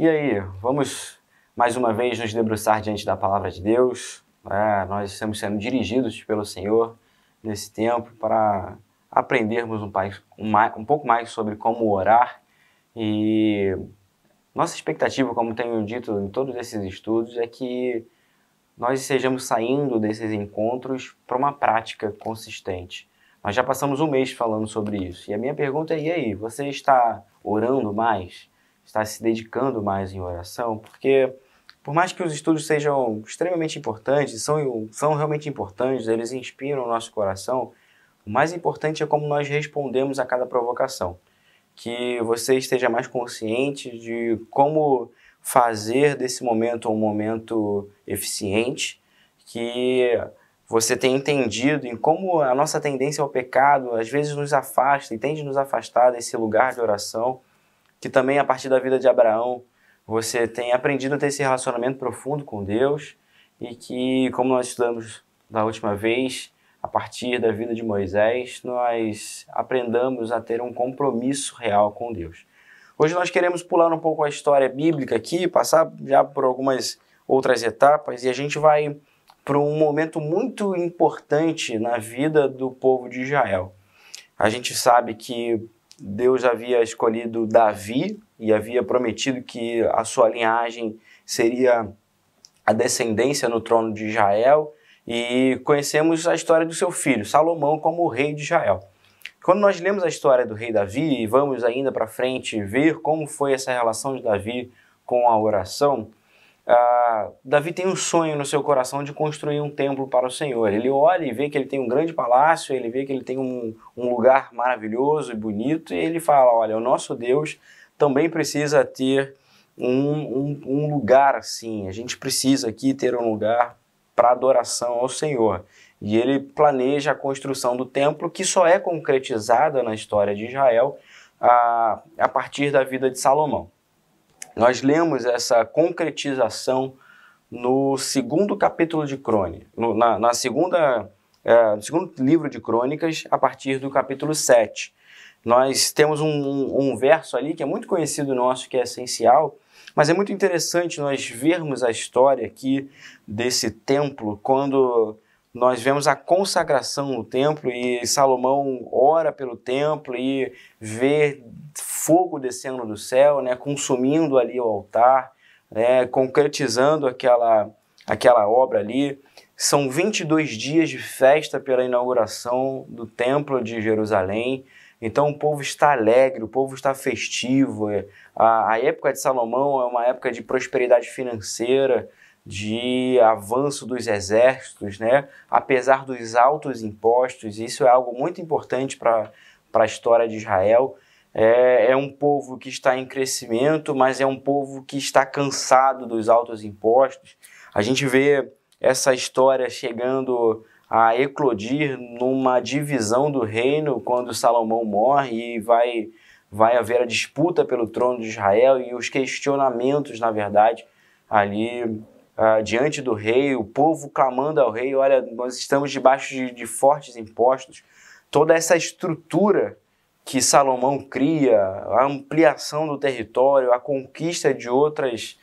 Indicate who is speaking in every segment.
Speaker 1: E aí, vamos mais uma vez nos debruçar diante da Palavra de Deus. Nós estamos sendo dirigidos pelo Senhor nesse tempo para aprendermos um pouco mais sobre como orar. E nossa expectativa, como tenho dito em todos esses estudos, é que nós estejamos saindo desses encontros para uma prática consistente. Nós já passamos um mês falando sobre isso. E a minha pergunta é, e aí, você está orando mais? Está se dedicando mais em oração? Porque, por mais que os estudos sejam extremamente importantes, são realmente importantes, eles inspiram o nosso coração, o mais importante é como nós respondemos a cada provocação. Que você esteja mais consciente de como fazer desse momento um momento eficiente, que você tenha entendido em como a nossa tendência ao pecado às vezes nos afasta e tende a nos afastar desse lugar de oração, que também a partir da vida de Abraão você tem aprendido a ter esse relacionamento profundo com Deus e que, como nós estudamos da última vez, a partir da vida de Moisés, nós aprendamos a ter um compromisso real com Deus. Hoje nós queremos pular um pouco a história bíblica aqui, passar já por algumas outras etapas, e a gente vai para um momento muito importante na vida do povo de Israel. A gente sabe que Deus havia escolhido Davi e havia prometido que a sua linhagem seria a descendência no trono de Israel, e conhecemos a história do seu filho, Salomão, como o rei de Israel. Quando nós lemos a história do rei Davi e vamos ainda para frente ver como foi essa relação de Davi com a oração, Davi tem um sonho no seu coração de construir um templo para o Senhor. Ele olha e vê que ele tem um grande palácio, ele vê que ele tem um lugar maravilhoso e bonito, e ele fala, olha, o nosso Deus também precisa ter um lugar assim, a gente precisa aqui ter um lugar para adoração ao Senhor. E ele planeja a construção do templo, que só é concretizada na história de Israel a partir da vida de Salomão. Nós lemos essa concretização no segundo capítulo de Crônicas, no segundo livro de Crônicas, a partir do capítulo 7. Nós temos um verso ali que é muito conhecido nosso, que é essencial, mas é muito interessante nós vermos a história aqui desse templo, quando nós vemos a consagração no templo e Salomão ora pelo templo e vê fogo descendo do céu, né, consumindo ali o altar, né, concretizando aquela obra ali. São 22 dias de festa pela inauguração do templo de Jerusalém. Então o povo está alegre, o povo está festivo. A época de Salomão é uma época de prosperidade financeira, de avanço dos exércitos, né? Apesar dos altos impostos. Isso é algo muito importante para a história de Israel. É um povo que está em crescimento, mas é um povo que está cansado dos altos impostos. A gente vê essa história chegando a eclodir numa divisão do reino quando Salomão morre e vai haver a disputa pelo trono de Israel e os questionamentos, na verdade, ali diante do rei, o povo clamando ao rei, olha, nós estamos debaixo de fortes impostos. Toda essa estrutura que Salomão cria, a ampliação do território, a conquista de outras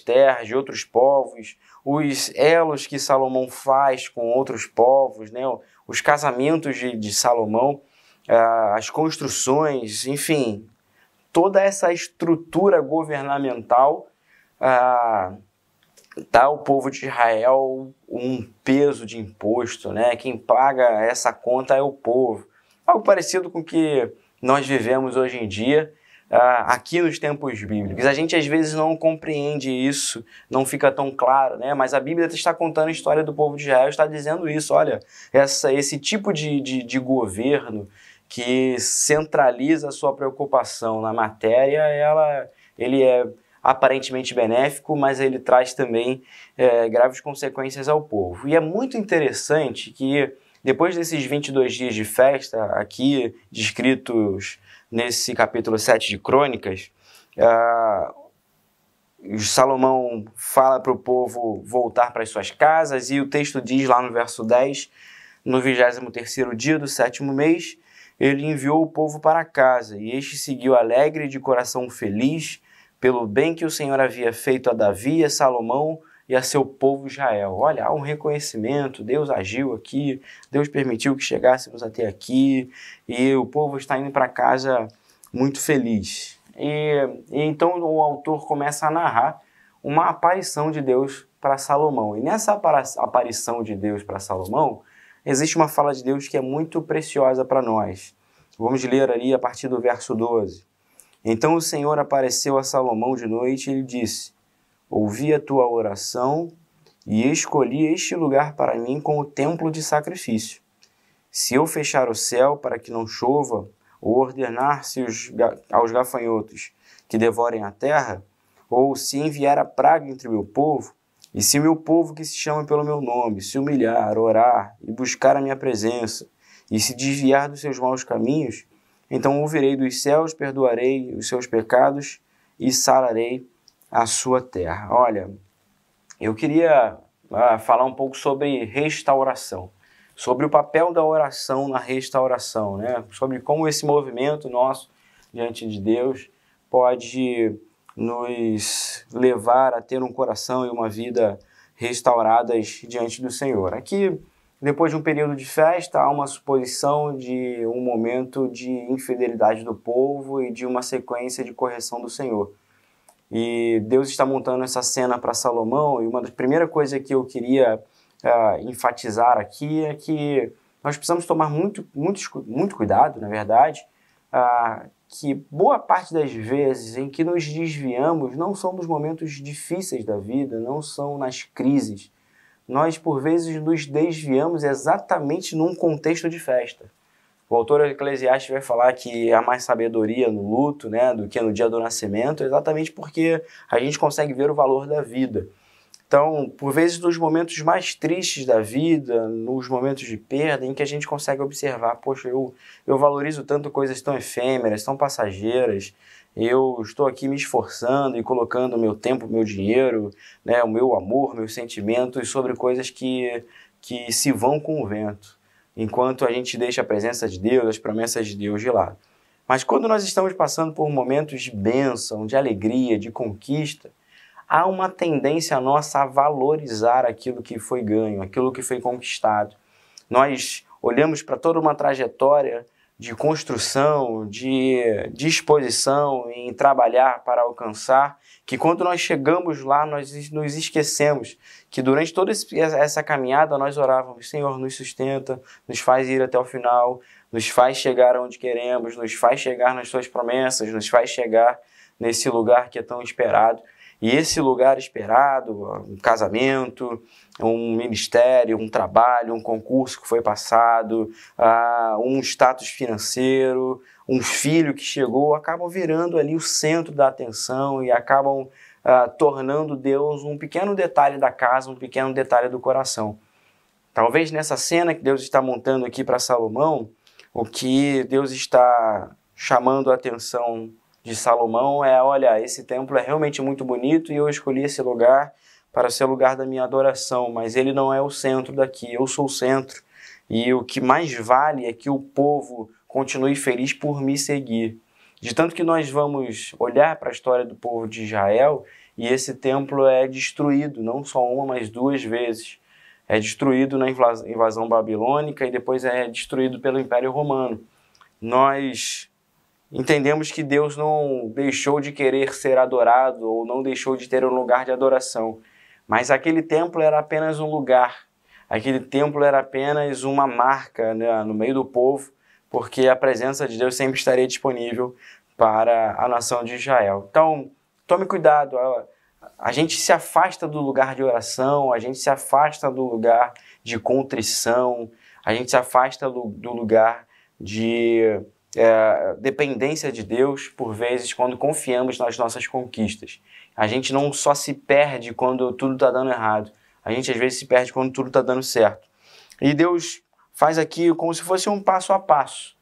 Speaker 1: terras, de outros povos, os elos que Salomão faz com outros povos, né? Os casamentos de Salomão, as construções, enfim, toda essa estrutura governamental dá ao povo de Israel um peso de imposto, né? Quem paga essa conta é o povo. Algo parecido com o que nós vivemos hoje em dia, aqui nos tempos bíblicos. A gente às vezes não compreende isso, não fica tão claro, né? Mas a Bíblia está contando a história do povo de Israel, está dizendo isso, olha, esse tipo de governo que centraliza a sua preocupação na matéria, ele é aparentemente benéfico, mas ele traz também graves consequências ao povo. E é muito interessante que depois desses 22 dias de festa, aqui descritos nesse capítulo 7 de Crônicas, Salomão fala para o povo voltar para as suas casas, e o texto diz lá no verso 10, no 23º dia do 7º mês, ele enviou o povo para casa, e este seguiu alegre de coração feliz, pelo bem que o Senhor havia feito a Davi, a Salomão e a seu povo Israel. Olha, há um reconhecimento, Deus agiu aqui, Deus permitiu que chegássemos até aqui e o povo está indo para casa muito feliz. E então o autor começa a narrar uma aparição de Deus para Salomão. E nessa aparição de Deus para Salomão, existe uma fala de Deus que é muito preciosa para nós. Vamos ler ali a partir do verso 12. Então o Senhor apareceu a Salomão de noite e lhe disse: ouvi a tua oração e escolhi este lugar para mim como templo de sacrifício. Se eu fechar o céu para que não chova, ou ordenar-se aos gafanhotos que devorem a terra, ou se enviar a praga entre o meu povo, e se o meu povo que se chama pelo meu nome se humilhar, orar e buscar a minha presença, e se desviar dos seus maus caminhos, então ouvirei dos céus, perdoarei os seus pecados e sararei a sua terra. Olha, eu queria falar um pouco sobre restauração, sobre o papel da oração na restauração, né? Sobre como esse movimento nosso diante de Deus pode nos levar a ter um coração e uma vida restauradas diante do Senhor. Aqui, depois de um período de festa, há uma suposição de um momento de infidelidade do povo e de uma sequência de correção do Senhor. E Deus está montando essa cena para Salomão, e uma das primeiras coisas que eu queria enfatizar aqui é que nós precisamos tomar muito cuidado, na verdade, que boa parte das vezes em que nos desviamos não são nos momentos difíceis da vida, não são nas crises. Nós, por vezes, nos desviamos exatamente num contexto de festa. O autor Eclesiastes vai falar que há mais sabedoria no luto, né, do que no dia do nascimento, exatamente porque a gente consegue ver o valor da vida. Então, por vezes, nos momentos mais tristes da vida, nos momentos de perda, em que a gente consegue observar, poxa, eu valorizo tanto coisas tão efêmeras, tão passageiras, eu estou aqui me esforçando e colocando meu tempo, meu dinheiro, né, o meu amor, meus sentimentos sobre coisas que se vão com o vento, enquanto a gente deixa a presença de Deus, as promessas de Deus de lado. Mas quando nós estamos passando por momentos de bênção, de alegria, de conquista, há uma tendência nossa a valorizar aquilo que foi ganho, aquilo que foi conquistado. Nós olhamos para toda uma trajetória de construção, de disposição em trabalhar para alcançar, que quando nós chegamos lá, nós nos esquecemos que durante toda essa caminhada nós orávamos: Senhor, nos sustenta, nos faz ir até o final, nos faz chegar onde queremos, nos faz chegar nas tuas promessas, nos faz chegar nesse lugar que é tão esperado. E esse lugar esperado, um casamento, um ministério, um trabalho, um concurso que foi passado, um status financeiro, um filho que chegou, acabam virando ali o centro da atenção e acabam tornando Deus um pequeno detalhe da casa, um pequeno detalhe do coração. Talvez nessa cena que Deus está montando aqui para Salomão, o que Deus está chamando a atenção de Salomão é: olha, esse templo é realmente muito bonito e eu escolhi esse lugar para ser o lugar da minha adoração, mas ele não é o centro daqui, eu sou o centro. E o que mais vale é que o povo continue feliz por me seguir. De tanto que nós vamos olhar para a história do povo de Israel e esse templo é destruído, não só uma, mas duas vezes. É destruído na invasão babilônica e depois é destruído pelo Império Romano. Nós entendemos que Deus não deixou de querer ser adorado ou não deixou de ter um lugar de adoração, mas aquele templo era apenas um lugar, aquele templo era apenas uma marca, né, no meio do povo, porque a presença de Deus sempre estaria disponível para a nação de Israel. Então, tome cuidado, a gente se afasta do lugar de oração, a gente se afasta do lugar de contrição, a gente se afasta do lugar de dependência de Deus, por vezes, quando confiamos nas nossas conquistas. A gente não só se perde quando tudo está dando errado, a gente às vezes se perde quando tudo está dando certo. E Deus faz aqui como se fosse um passo a passo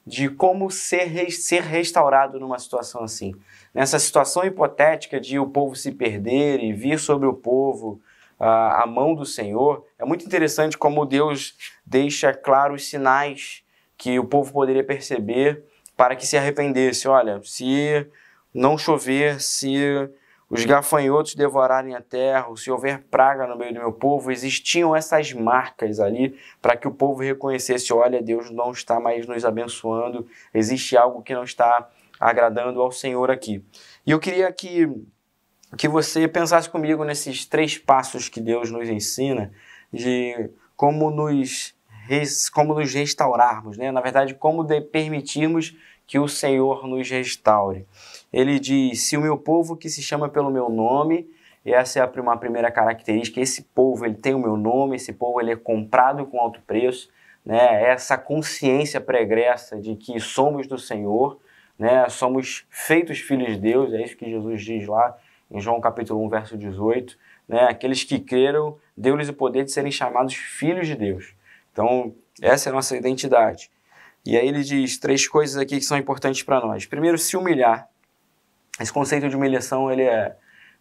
Speaker 1: de como ser restaurado numa situação assim. Nessa situação hipotética de o povo se perder e vir sobre o povo a mão do Senhor, é muito interessante como Deus deixa claros os sinais que o povo poderia perceber para que se arrependesse. Olha, se não chover, se os gafanhotos devorarem a terra, ou se houver praga no meio do meu povo, existiam essas marcas ali para que o povo reconhecesse, olha, Deus não está mais nos abençoando, existe algo que não está agradando ao Senhor aqui. E eu queria que você pensasse comigo nesses 3 passos que Deus nos ensina de como nos restaurarmos, né? Na verdade, como permitirmos que o Senhor nos restaure. Ele diz, se o meu povo que se chama pelo meu nome, essa é uma primeira característica, esse povo ele tem o meu nome, esse povo ele é comprado com alto preço, né? Essa consciência pregressa de que somos do Senhor, né? Somos feitos filhos de Deus, é isso que Jesus diz lá em João capítulo 1, verso 18, né? Aqueles que creram, deu-lhes o poder de serem chamados filhos de Deus. Então, essa é a nossa identidade. E aí ele diz 3 coisas aqui que são importantes para nós. Primeiro, se humilhar. Esse conceito de humilhação ele é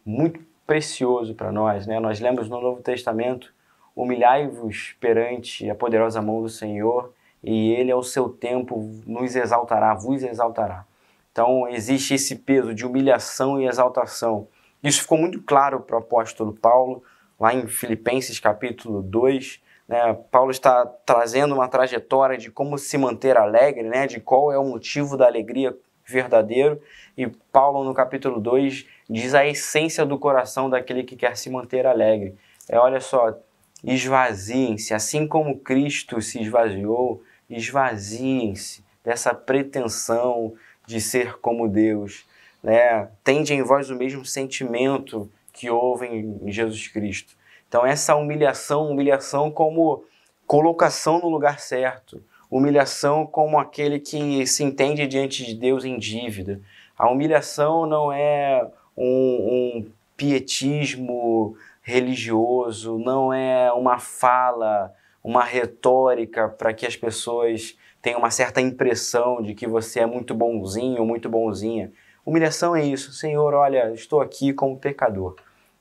Speaker 1: muito precioso para nós, né? Nós lemos no Novo Testamento, humilhai-vos perante a poderosa mão do Senhor e Ele ao seu tempo nos exaltará, vos exaltará. Então existe esse peso de humilhação e exaltação. Isso ficou muito claro para o apóstolo Paulo, lá em Filipenses capítulo 2, né? Paulo está trazendo uma trajetória de como se manter alegre, né? De qual é o motivo da alegria verdadeiro, e Paulo no capítulo 2 diz a essência do coração daquele que quer se manter alegre. Olha só, esvaziem-se, assim como Cristo se esvaziou, esvaziem-se dessa pretensão de ser como Deus, né? Tende em vós o mesmo sentimento que houve em Jesus Cristo. Então essa humilhação como colocação no lugar certo, humilhação como aquele que se entende diante de Deus em dívida. A humilhação não é um pietismo religioso, não é uma fala, uma retórica para que as pessoas tenham uma certa impressão de que você é muito bonzinho ou muito bonzinha. Humilhação é isso. Senhor, olha, estou aqui como pecador.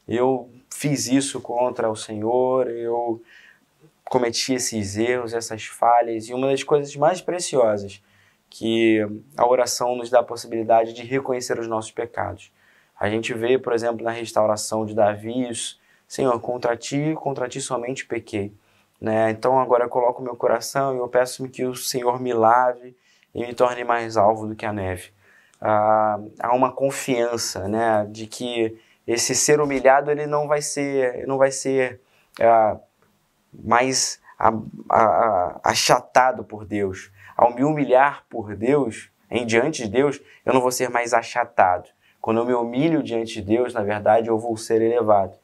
Speaker 1: Eu fiz isso contra o Senhor, eu cometi esses erros, essas falhas, e uma das coisas mais preciosas que a oração nos dá a possibilidade de reconhecer os nossos pecados. A gente vê, por exemplo, na restauração de Davi, Senhor, contra ti somente pequei. Né? Então agora eu coloco o meu coração e eu peço que o Senhor me lave e me torne mais alvo do que a neve. Há uma confiança, né, de que esse ser humilhado ele não vai ser mais achatado por Deus. Ao me humilhar por Deus, diante de Deus, eu não vou ser mais achatado. Quando eu me humilho diante de Deus, na verdade, eu vou ser elevado.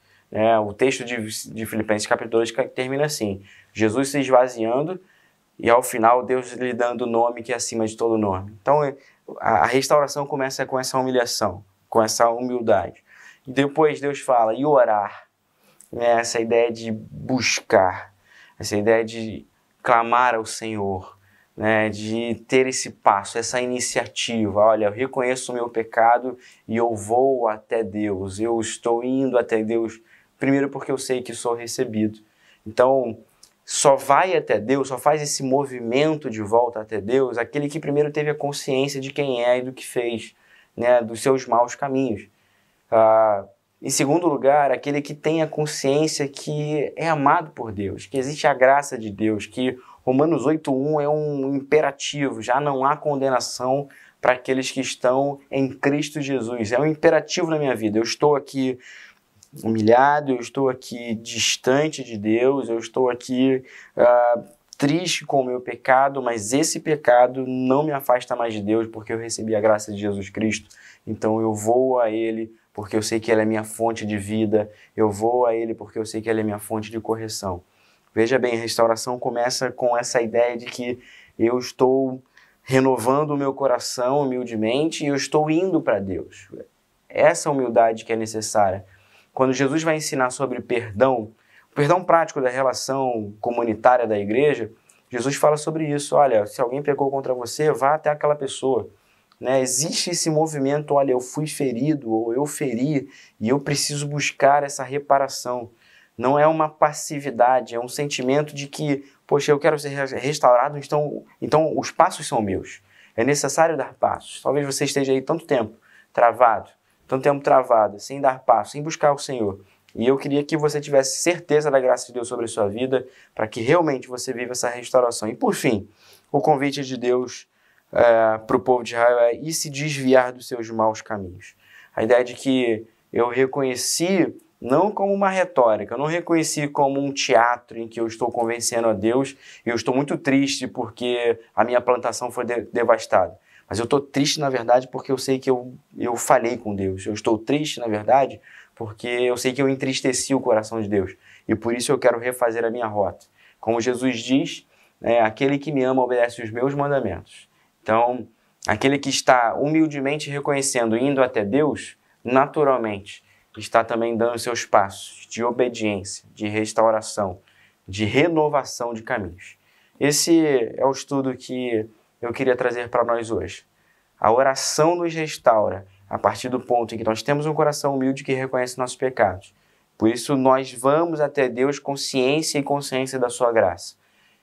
Speaker 1: O texto de Filipenses capítulo 2 termina assim, Jesus se esvaziando e ao final Deus lhe dando o nome que é acima de todo nome. Então a restauração começa com essa humilhação, com essa humildade. E depois Deus fala, e orar. Essa ideia de buscar, essa ideia de clamar ao Senhor, né, de ter esse passo, essa iniciativa. Olha, eu reconheço o meu pecado e eu vou até Deus, eu estou indo até Deus, primeiro porque eu sei que sou recebido. Então, só vai até Deus, só faz esse movimento de volta até Deus aquele que primeiro teve a consciência de quem é e do que fez, né, dos seus maus caminhos. Em segundo lugar, aquele que tem a consciência que é amado por Deus, que existe a graça de Deus, que Romanos 8.1 é um imperativo, já não há condenação para aqueles que estão em Cristo Jesus. É um imperativo na minha vida. Eu estou aqui humilhado, eu estou aqui distante de Deus, eu estou aqui triste com o meu pecado, mas esse pecado não me afasta mais de Deus porque eu recebi a graça de Jesus Cristo. Então eu vou a Ele porque eu sei que Ele é minha fonte de vida, eu vou a Ele porque eu sei que Ele é minha fonte de correção. Veja bem, a restauração começa com essa ideia de que eu estou renovando o meu coração humildemente e eu estou indo para Deus. Essa humildade que é necessária. Quando Jesus vai ensinar sobre perdão, o perdão prático da relação comunitária da igreja, Jesus fala sobre isso. Olha, se alguém pecou contra você, vá até aquela pessoa. Né? Existe esse movimento, olha, eu fui ferido ou eu feri e eu preciso buscar essa reparação. Não é uma passividade, é um sentimento de que, poxa, eu quero ser restaurado, então os passos são meus. É necessário dar passos. Talvez você esteja aí tanto tempo travado, sem dar passo, sem buscar o Senhor. E eu queria que você tivesse certeza da graça de Deus sobre a sua vida, para que realmente você viva essa restauração. E por fim, o convite de Deus para o povo de Israel é ir se desviar dos seus maus caminhos. A ideia de que eu reconheci não como uma retórica, eu não reconheci como um teatro em que eu estou convencendo a Deus e eu estou muito triste porque a minha plantação foi devastada. Mas eu estou triste, na verdade, porque eu sei que eu falhei com Deus. Eu estou triste, na verdade, porque eu sei que eu entristeci o coração de Deus. E por isso eu quero refazer a minha rota. Como Jesus diz, aquele que me ama obedece os meus mandamentos. Então, aquele que está humildemente reconhecendo, indo até Deus, naturalmente, está também dando seus passos de obediência, de restauração, de renovação de caminhos. Esse é o estudo que eu queria trazer para nós hoje. A oração nos restaura a partir do ponto em que nós temos um coração humilde que reconhece nossos pecados. Por isso, nós vamos até Deus com ciência e consciência da sua graça.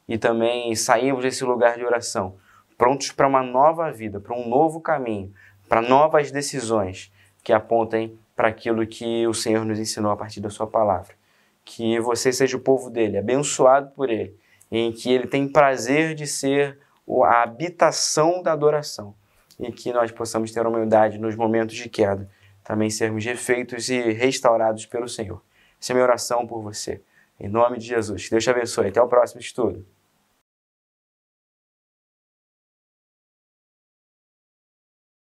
Speaker 1: E também saímos desse lugar de oração, prontos para uma nova vida, para um novo caminho, para novas decisões que apontem para aquilo que o Senhor nos ensinou a partir da sua palavra. Que você seja o povo dele, abençoado por ele, em que ele tem prazer de ser a habitação da adoração, e que nós possamos ter humildade nos momentos de queda, também sermos refeitos e restaurados pelo Senhor. Essa é a minha oração por você. Em nome de Jesus. Que Deus te abençoe. Até o próximo estudo.